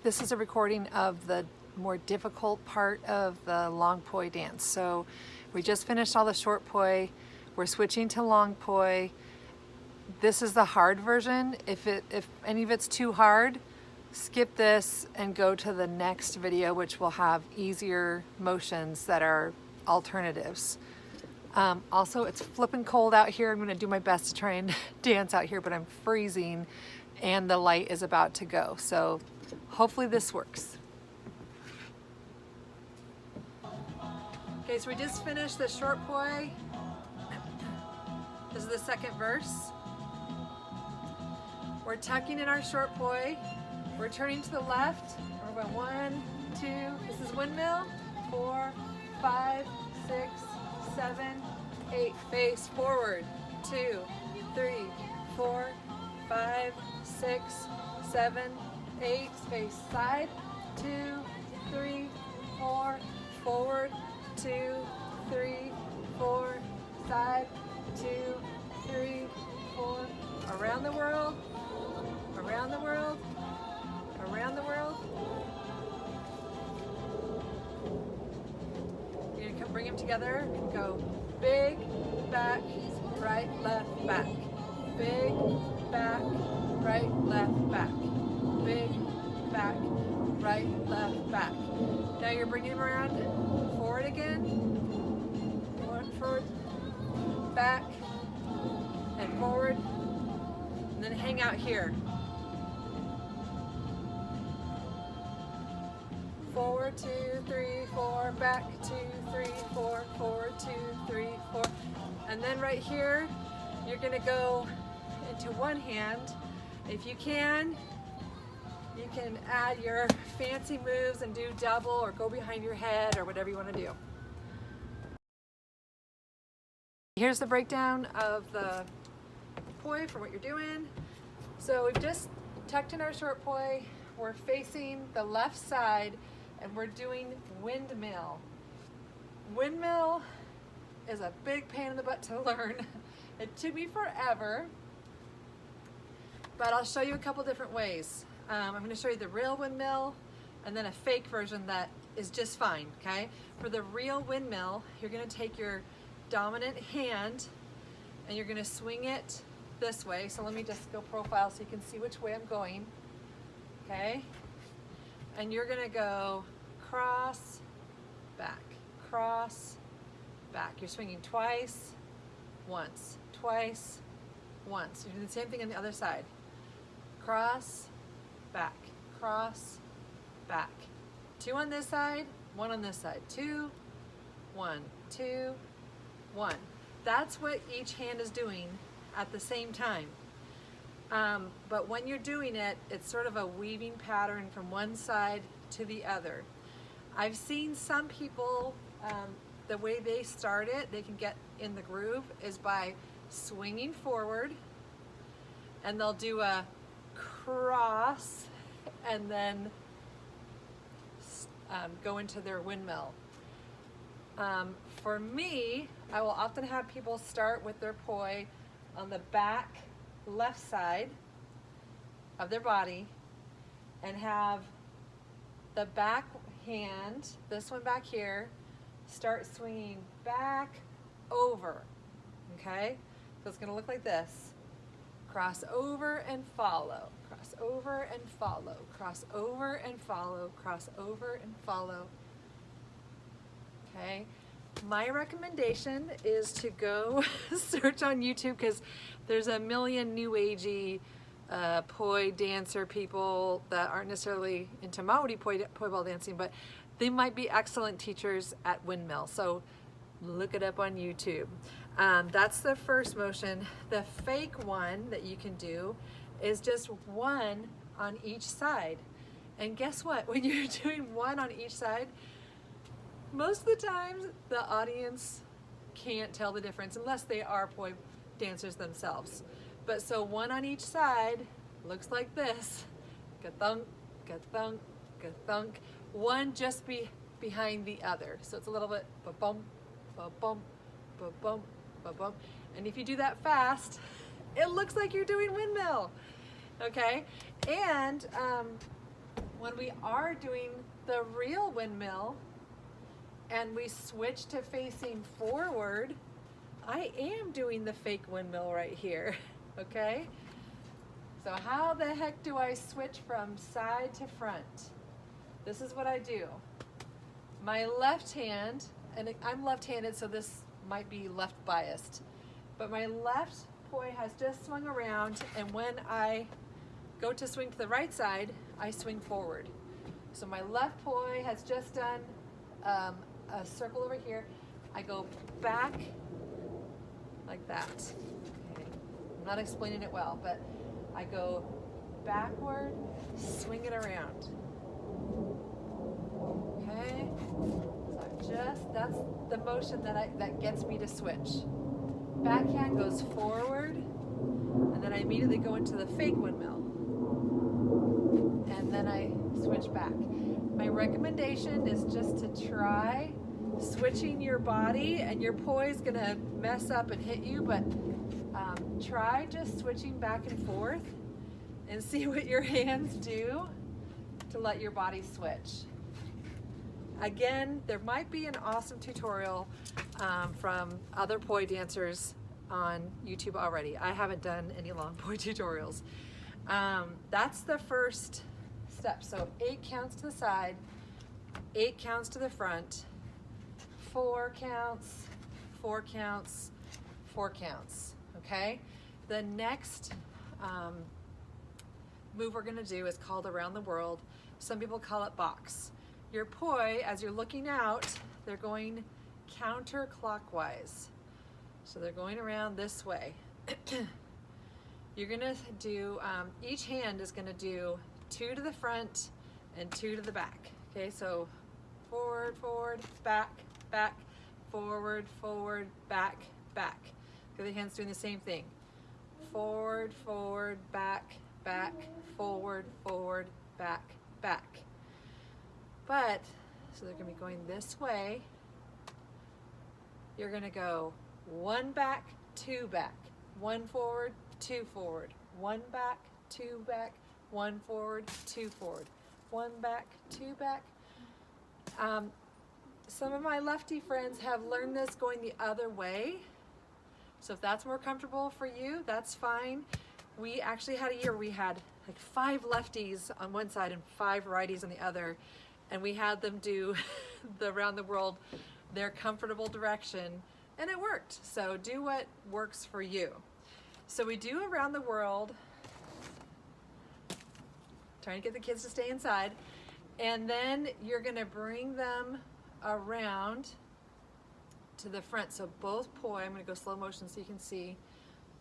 This is a recording of the more difficult part of the long poi dance. So we just finished all the short poi. We're switching to long poi. This is the hard version. If any of it's too hard, skip this and go to the next video, which will have easier motions that are alternatives. Also, it's flipping cold out here. I'm going to do my best to try and dance out here, but I'm freezing and the light is about to go. So hopefully this works. Okay, so we just finished the short poi. This is the second verse. We're tucking in our short poi. We're turning to the left. We're going 1, 2. This is windmill. 4, 5, 6, 7, 8. Face forward. 2, 3, 4, 5, 6, 7, 8. Face side. 2, 3, 4. Forward. 2, 3, 4. Side. 2, 3, 4. Around the world. Around the world. Around the world. You're gonna bring them together and go big, back, right, left, back. Big, back, right, left, back. Big, back, right, left, back. Now you're bringing them around forward again. Forward, back, and forward. And then hang out here. Forward, 2, 3, 4, back, 2, 3, 4, forward, 2, 3, 4. And then right here, you're gonna go into one hand. If you can add your fancy moves and do double or go behind your head or whatever you wanna do. Here's the breakdown of the poi for what you're doing. So we've just tucked in our short poi. We're facing the left side and we're doing windmill. Windmill is a big pain in the butt to learn. It took me forever, but I'll show you a couple different ways. I'm going to show you the real windmill and then a fake version that is just fine, okay? For the real windmill, you're going to take your dominant hand and you're going to swing it this way. So let me just go profile so you can see which way I'm going, okay? And you're gonna go cross, back, cross, back. You're swinging twice, once, twice, once. You're doing the same thing on the other side. Cross, back, cross, back. 2 on this side, 1 on this side. 2, 1, 2, 1. That's what each hand is doing at the same time. But when you're doing it, it's sort of a weaving pattern from one side to the other. I've seen some people, the way they start it, they can get in the groove is by swinging forward and they'll do a cross and then go into their windmill. For me, I will often have people start with their poi on the back left side of their body and have the back hand, this one back here, start swinging back over, okay? So it's gonna look like this. Cross over and follow, cross over and follow, cross over and follow, cross over and follow, okay? My recommendation is to go search on YouTube because there's a million new agey poi dancer people that aren't necessarily into Maori poi ball dancing, but they might be excellent teachers at windmill. So look it up on YouTube. That's the first motion. The fake one that you can do is just 1 on each side. And guess what? When you're doing 1 on each side, most of the times the audience can't tell the difference unless they are poi dancers themselves. But so 1 on each side looks like this. Ka-thunk, ka-thunk, ka-thunk. 1 just behind the other. So it's a little bit ba-bump, ba-bump, ba-bump, ba-bump. And if you do that fast, it looks like you're doing windmill. Okay? And when we are doing the real windmill and we switch to facing forward, I am doing the fake windmill right here, okay? So how the heck do I switch from side to front? This is what I do. My left hand, and I'm left-handed, so this might be left biased, but my left poi has just swung around, and when I go to swing to the right side, I swing forward. So my left poi has just done a circle over here. I go back like that. Okay. I'm not explaining it well, but I go backward, swing it around. Okay? So that's the motion that gets me to switch. Backhand goes forward, and then I immediately go into the fake windmill. And then I switch back. My recommendation is just to try switching your body, and your poi is gonna mess up and hit you, but try just switching back and forth and see what your hands do to let your body switch. Again, there might be an awesome tutorial from other poi dancers on YouTube already. I haven't done any long poi tutorials. That's the first step. So 8 counts to the side, 8 counts to the front, 4 counts, 4 counts, 4 counts, okay? The next move we're gonna do is called around the world. Some people call it box. Your poi, as you're looking out, they're going counterclockwise. So they're going around this way. You're gonna do, each hand is gonna do 2 to the front and 2 to the back. Okay, so forward, forward, back, back, forward, forward, back, back. The other hand's doing the same thing. Forward, forward, back, back, forward, forward, back, back. But, so they're gonna be going this way. You're gonna go 1 back, 2 back, 1 forward, 2 forward, 1 back, 2 back, 1 forward, 2 forward, 1 back, 2 back. Some of my lefty friends have learned this going the other way. So if that's more comfortable for you, that's fine. We actually had a year where we had like 5 lefties on one side and 5 righties on the other. And we had them do the around the world, their comfortable direction, and it worked. So do what works for you. So we do around the world, trying to get the kids to stay inside, and then you're gonna bring them around to the front. So both poi, I'm gonna go slow motion so you can see,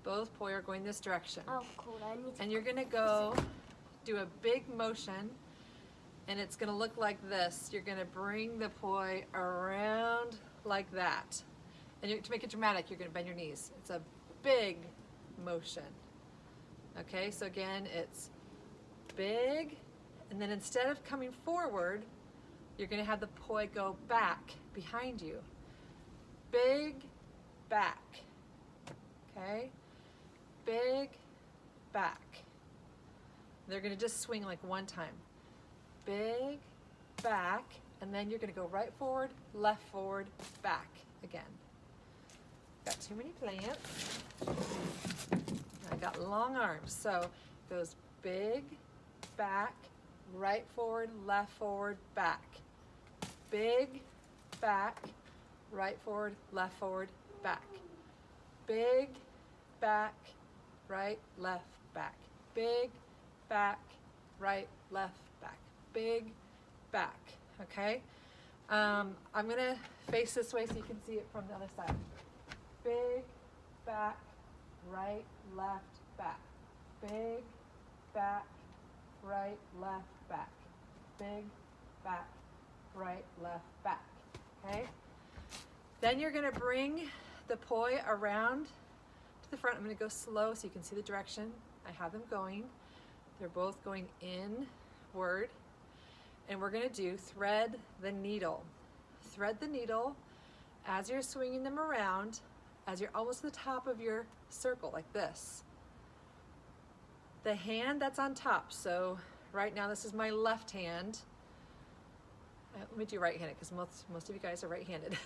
both poi are going this direction. Oh, cool. And you're gonna go do a big motion, and it's gonna look like this. You're gonna bring the poi around like that. And to make it dramatic, you're gonna bend your knees. It's a big motion. Okay, so again, it's big, and then instead of coming forward, you're gonna have the poi go back behind you. Big, back, okay? Big, back. They're gonna just swing like one time. Big, back, and then you're gonna go right forward, back again. Got too many plants. I got long arms, so it goes big, back, right forward, back. Big, back, right forward, back. Big, back, right, left, back. Big, back, right, left, back. Big, back, okay? I'm gonna face this way so you can see it from the other side. Big, back, right, left, back. Big, back, right, left, back. Big, back, right, left, back, okay? Then you're gonna bring the poi around to the front. I'm gonna go slow so you can see the direction. I have them going. They're both going inward. And we're gonna do thread the needle. Thread the needle as you're swinging them around, as you're almost to the top of your circle, like this. The hand that's on top, so Right now, this is my left hand. Let me do right-handed because most of you guys are right-handed.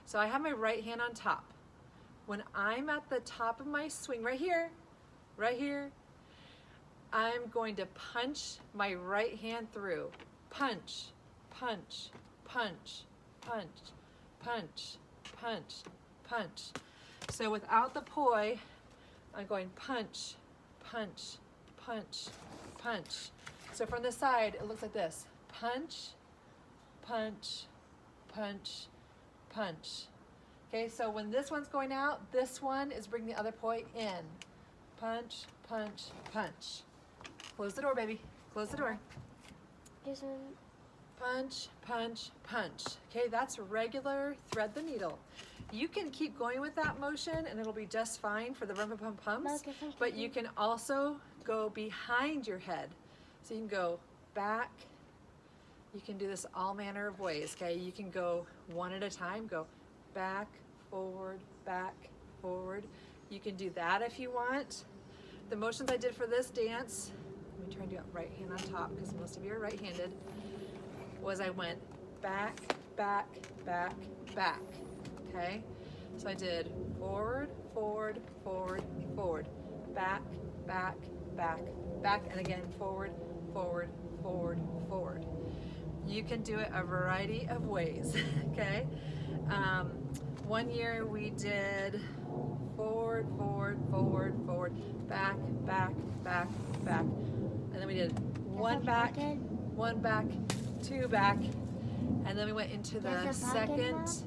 So I have my right hand on top. When I'm at the top of my swing, right here, I'm going to punch my right hand through. Punch, punch, punch, punch, punch, punch, punch. So without the poi, I'm going punch, punch, punch, punch. So from the side, it looks like this. Punch, punch, punch, punch. Okay, so when this one's going out, this one is bringing the other poi in. Punch, punch, punch. Close the door, baby. Close the door. Punch, punch, punch. Okay, that's regular thread the needle. You can keep going with that motion and it'll be just fine for the rum pum pums, but you can also go behind your head. So you can go back. You can do this all manner of ways, okay? You can go one at a time, go back, forward, back, forward. You can do that if you want. The motions I did for this dance, let me try and do it right hand on top because most of you are right-handed, was I went back, back, back, back, okay? So I did forward, forward, forward, forward, back, back, back, back, and again forward, forward, forward, forward. You can do it a variety of ways, okay? One year we did forward, forward, forward, forward, back, back, back, back. And then we did one back, two back. And then we went into the second.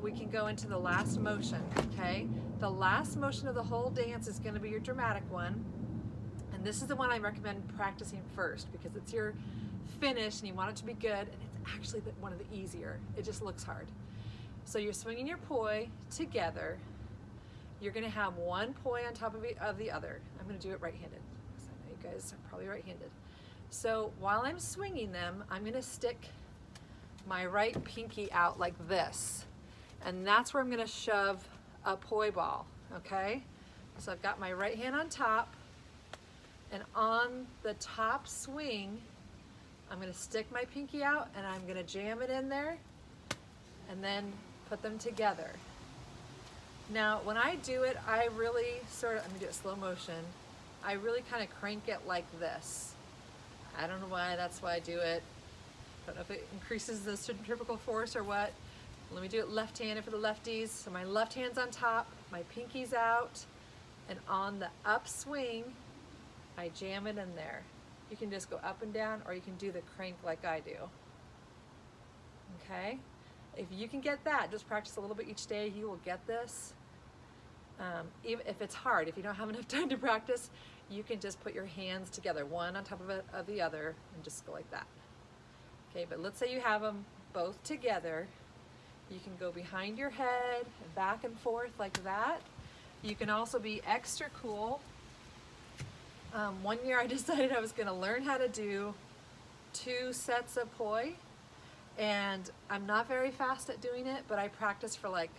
We can go into the last motion, okay? The last motion of the whole dance is gonna be your dramatic one. And this is the one I recommend practicing first because it's your finish and you want it to be good, and it's actually one of the easier. It just looks hard. So you're swinging your poi together. You're gonna have one poi on top of the other. I'm gonna do it right-handed because I know you guys are probably right-handed. So while I'm swinging them, I'm gonna stick my right pinky out like this. And that's where I'm gonna shove a poi ball, okay? So I've got my right hand on top, and on the top swing, I'm gonna stick my pinky out and I'm gonna jam it in there and then put them together. Now, when I do it, I really let me do it slow motion. I really kind of crank it like this. I don't know why, that's why I do it. Don't know if it increases the centrifugal force or what. Let me do it left-handed for the lefties. So my left hand's on top, my pinky's out, and on the upswing, I jam it in there. You can just go up and down, or you can do the crank like I do. Okay? If you can get that, just practice a little bit each day, you will get this. Even if it's hard, if you don't have enough time to practice, you can just put your hands together, one on top of the other, and just go like that. Okay, but let's say you have them both together. You can go behind your head, back and forth like that. You can also be extra cool. One year I decided I was gonna learn how to do 2 sets of poi, and I'm not very fast at doing it, but I practiced for like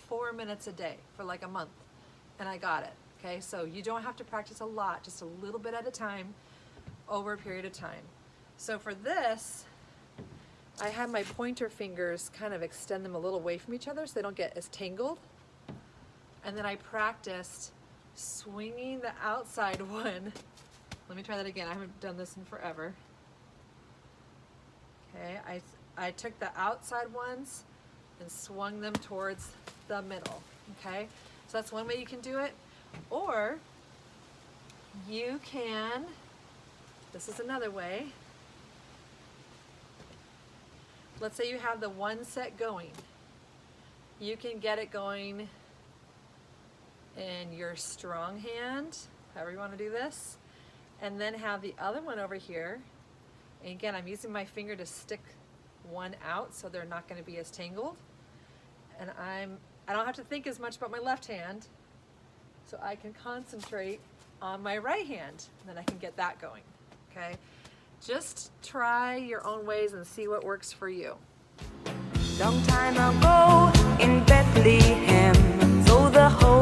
4 minutes a day for like a month, and I got it, okay? So you don't have to practice a lot, just a little bit at a time over a period of time. So for this, I have my pointer fingers kind of extend them a little away from each other so they don't get as tangled. And then I practiced swinging the outside one. Let me try that again. I haven't done this in forever. Okay, I took the outside ones and swung them towards the middle. Okay, so that's one way you can do it. Or you can, this is another way. Let's say you have the one set going. You can get it going in your strong hand, however you want to do this, and then have the other one over here. And again, I'm using my finger to stick one out so they're not going to be as tangled. And I don't have to think as much about my left hand, so I can concentrate on my right hand, and then I can get that going, okay? Just try your own ways and see what works for you. Long time ago in Bethlehem, so the whole